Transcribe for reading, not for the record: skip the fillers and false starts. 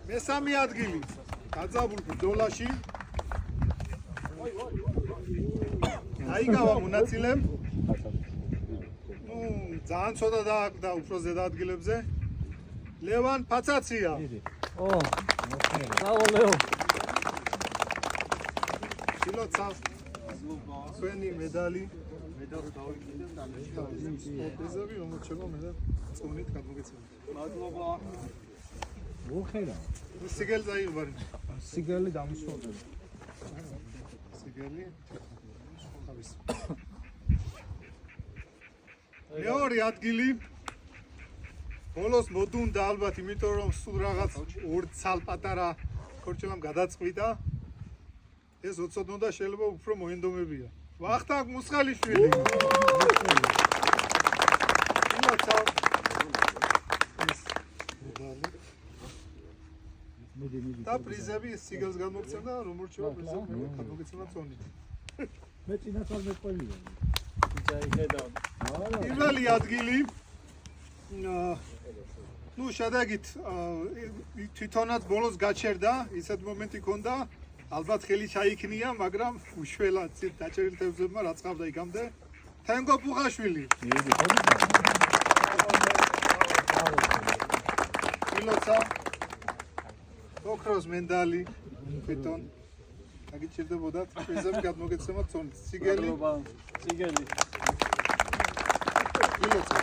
მესამე ადგილი დაძაბულ ბრძოლაში აიგავა მონაწილემ ძალიან ცოტა დააყდა უფრო ზედ ადგილებზე ლევან ფაცაცია Bravo, შილოცა ჩვენი медали სპორტიზები რომელშევა მე და წონით გადმოგეცემა მადლობა მოხერა. სიგელი დაიღბარი სიგელი დამისვოდება. სიგელი ხავის მეორე ადგილი ბოლოს მოდუნდა ალბათ იმიტომ რომ სულ რაღაც ორ ცალ პატარა ქორჭილამ გადაწყვიტა ეს უცოდნოდა შეიძლება უფრო მოენდომებია ვახტანგ მუსხალიშვილი და პრიზები სიგელს გამოგცემდა რომელშევა პრიზები გამოგეცემა წონით მე წინასწარ მეყოლია. პირველი ადგილი ну შედაგით თვითონაც ბოლოს გაჩერდა ისეთ მომენტი ქონდა ალბათ ხელი ჩაიქნია მაგრამ უშველად დაჭერილ თევზებმა რაც ყავდა იქამდე თენგო პუღაშვილი pilotsa ოქროს მედალი თვითონ აგიჭირდებოდათ პრიზები გადმოგეცემათ წონით სიგელი სიგელი pilotsa